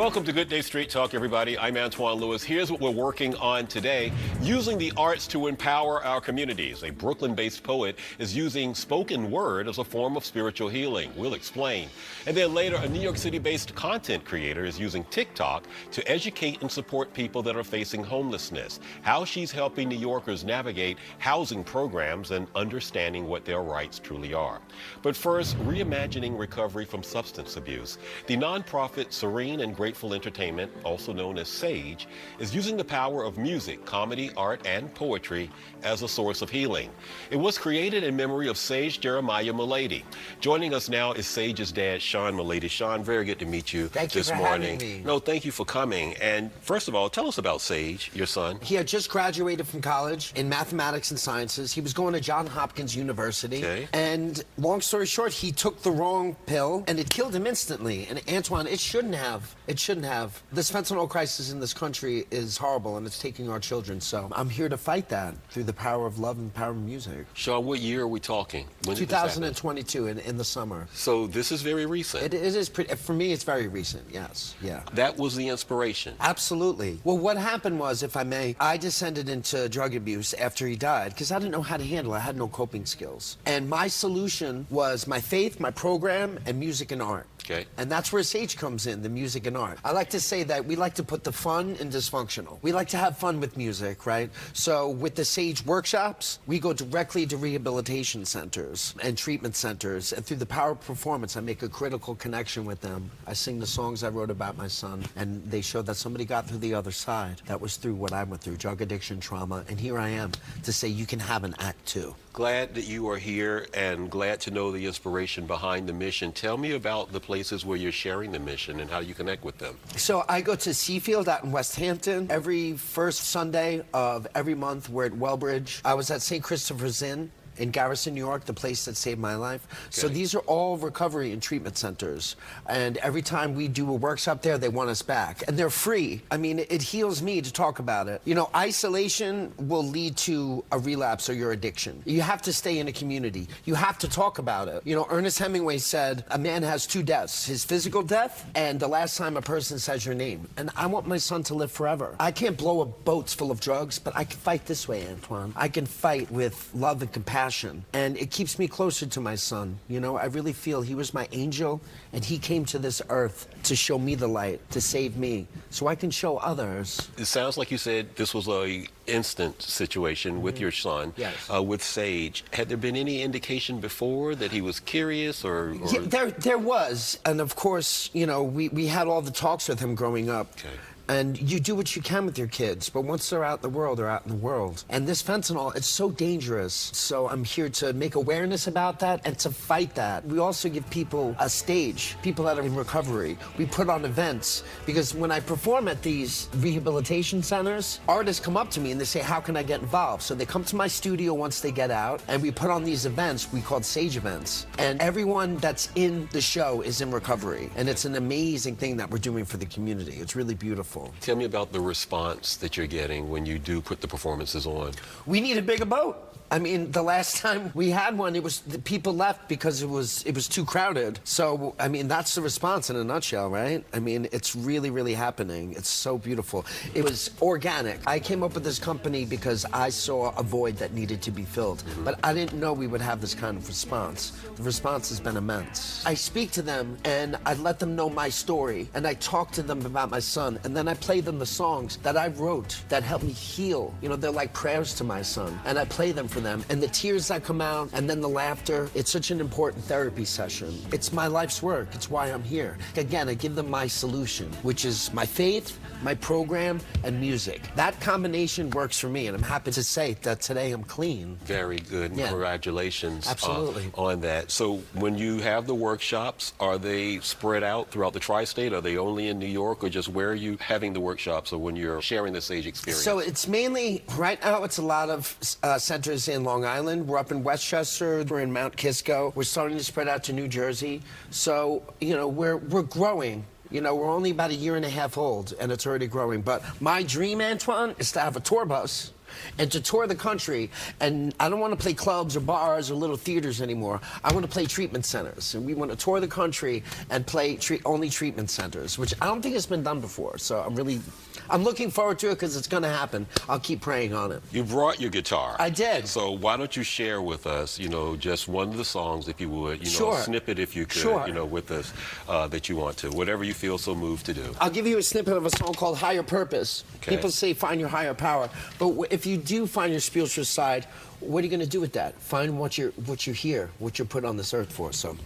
Welcome to Good Day Street Talk, everybody. I'm Antoine Lewis. Here's what we're working on today. Using the arts to empower our communities. A Brooklyn-based poet is using spoken word as a form of spiritual healing. We'll explain. And then later, a New York City-based content creator is using TikTok to educate and support people that are facing homelessness. How she's helping New Yorkers navigate housing programs and understanding what their rights truly are. But first, reimagining recovery from substance abuse. The nonprofit Serene and Grateful Entertainment, also known as SAGE, is using the power of music, comedy, art, and poetry as a source of healing. It was created in memory of Sage Jeremiah Mulady. Joining us now is Sage's dad, Sean Mulady. Sean, very good to meet you this morning. Having me. No, thank you for coming. And first of all, tell us about Sage, your son. He had just graduated from college in mathematics and sciences. He was going to Johns Hopkins University. Okay. And long story short, he took the wrong pill and it killed him instantly. And Antoine, it shouldn't have. It shouldn't have. This fentanyl crisis in this country is horrible and it's taking our children. So I'm here to fight that through the power of love and the power of music. Sean, what year are we talking? When did this happen? 2022 in the summer. So this is very recent. It is pretty, for me, it's very recent, yes, yeah. That was the inspiration. Absolutely. Well, what happened was, if I may, I descended into drug abuse after he died because I didn't know how to handle it. I had no coping skills. And my solution was my faith, my program, and music and art. Okay. And that's where Sage comes in, the music and art. I like to say that we like to put the fun in dysfunctional. We like to have fun with music, right? So with the Sage workshops, we go directly to rehabilitation centers and treatment centers. And through the power of performance, I make a critical connection with them. I sing the songs I wrote about my son, and they show that somebody got through the other side. That was through what I went through, drug addiction, trauma. And here I am to say you can have an act too. Glad that you are here and glad to know the inspiration behind the mission. Tell me about the places where you're sharing the mission and how you connect with them. So I go to Seafield out in West Hampton. Every first Sunday of every month, we're at Wellbridge. I was at St. Christopher's Inn in Garrison, New York, the place that saved my life. Okay. So these are all recovery and treatment centers. And every time we do a workshop there, they want us back. And they're free. I mean, it heals me to talk about it. You know, isolation will lead to a relapse or your addiction. You have to stay in a community. You have to talk about it. You know, Ernest Hemingway said, a man has two deaths, his physical death and the last time a person says your name. And I want my son to live forever. I can't blow up boats full of drugs, but I can fight this way, Antoine. I can fight with love and compassion. And it keeps me closer to my son. You know, I really feel he was my angel, and he came to this earth to show me the light, to save me, so I can show others. It sounds like you said this was a instant situation with your son, yes. With Sage. Had there been any indication before that he was curious or... Yeah, there was. And of course, you know, we had all the talks with him growing up. Okay. And you do what you can with your kids, but once they're out in the world, they're out in the world. And this fentanyl, it's so dangerous. So I'm here to make awareness about that and to fight that. We also give people a stage, people that are in recovery. We put on events, because when I perform at these rehabilitation centers, artists come up to me and they say, how can I get involved? So they come to my studio once they get out, and we put on these events we call Sage events. And everyone that's in the show is in recovery. And it's an amazing thing that we're doing for the community. It's really beautiful. Tell me about the response that you're getting when you do put the performances on. We need a bigger boat. I mean, the last time we had one, the people left because it was too crowded. So, I mean, that's the response in a nutshell, right? I mean, it's really, really happening. It's so beautiful. It was organic. I came up with this company because I saw a void that needed to be filled. But I didn't know we would have this kind of response. The response has been immense. I speak to them, and I let them know my story, and I talk to them about my son, and then I play them the songs that I wrote that helped me heal. You know, they're like prayers to my son, and I play them for them, and the tears that come out, and then the laughter. It's such an important therapy session. It's my life's work. It's why I'm here. Again, I give them my solution, which is my faith, my program, and music. That combination works for me, and I'm happy to say that today I'm clean. Very good. Yeah. Congratulations. Absolutely. On that. So when you have the workshops, are they spread out throughout the tri-state? Are they only in New York, or just where are you having the workshops, or when you're sharing the Sage experience? So it's mainly, right now it's a lot of centers in Long Island. We're up in Westchester. We're in Mount Kisco. We're starting to spread out to New Jersey. So, you know, we're growing. You know, we're only about a year and a half old, and it's already growing. But my dream, Antoine, is to have a tour bus and to tour the country. And I don't want to play clubs or bars or little theaters anymore. I want to play treatment centers. And we want to tour the country and play only treatment centers, which I don't think has been done before. So I'm looking forward to it because it's going to happen. I'll keep praying on it. You brought your guitar. I did. So why don't you share with us, you know, just one of the songs, if you would, you know, Sure. a snippet, if you could, Sure. you know, with us that you want to, whatever you feel so moved to do. I'll give you a snippet of a song called Higher Purpose. Okay. People say find your higher power, but if you do find your spiritual side, what are you going to do with that? Find what you're here, what you're put on this earth for. So.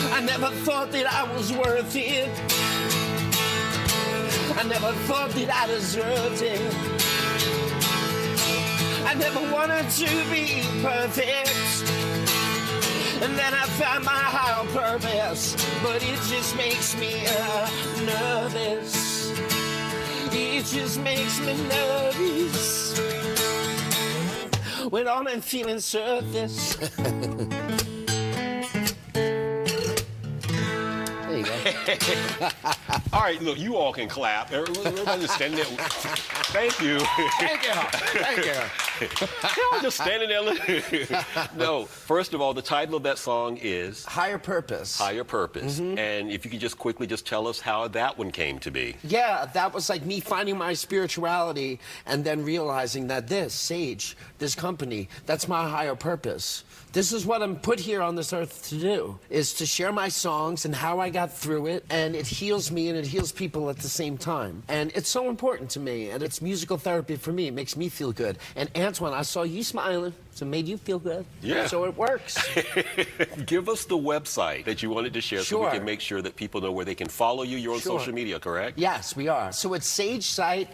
I never thought that I was worth it. I never thought that I deserved it. I never wanted to be perfect. And then I found my higher purpose. But it just makes me nervous. It just makes me nervous. When all I'm feeling surface. There you go. All right, look, you all can clap. Everybody just standing there. Thank you. Thank you. Thank you. Y'all just standing there. No, first of all, the title of that song is Higher Purpose. Higher Purpose. Mm-hmm. And if you could just quickly just tell us how that one came to be. Yeah, that was like me finding my spirituality and then realizing that this, Sage, this company, that's my higher purpose. This is what I'm put here on this earth to do, is to share my songs and how I got through it, and it heals me and it heals people at the same time. And it's so important to me, and it's musical therapy for me. It makes me feel good. And Antoine, I saw you smiling, so it made you feel good. Yeah. So it works. Give us the website that you wanted to share so we Sure. can make sure that people know where they can follow you. You're on Sure. social media, correct? Yes, we are. So it's SageSite,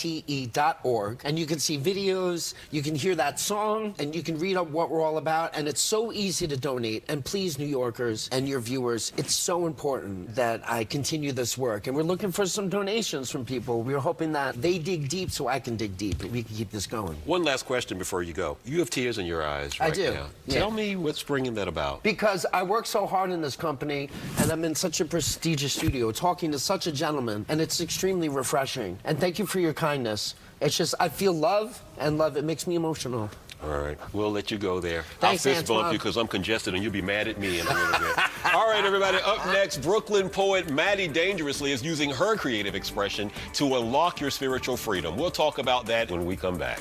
SageSite.org, and you can see videos, you can hear that song, and you can read up what we're all about, and it's so easy to donate. And please, New Yorkers and your viewers, it's so important that I continue this work. And we're looking for some donations from people. We're hoping that they dig deep so I can dig deep, and we can keep this going. One last question before you go. You have tears in your eyes right I do. now. Yeah. Tell me what's bringing that about. Because I work so hard in this company, and I'm in such a prestigious studio, talking to such a gentleman, and it's extremely refreshing. And thank you for your kindness. It's just, I feel love, and love, it makes me emotional. All right, we'll let you go there. Thanks, I'll fist bump Antoine. you because I'm congested and you'll be mad at me in a little bit. All right, everybody, up next, Brooklyn poet Maddie Dangerously is using her creative expression to unlock your spiritual freedom. We'll talk about that when we come back.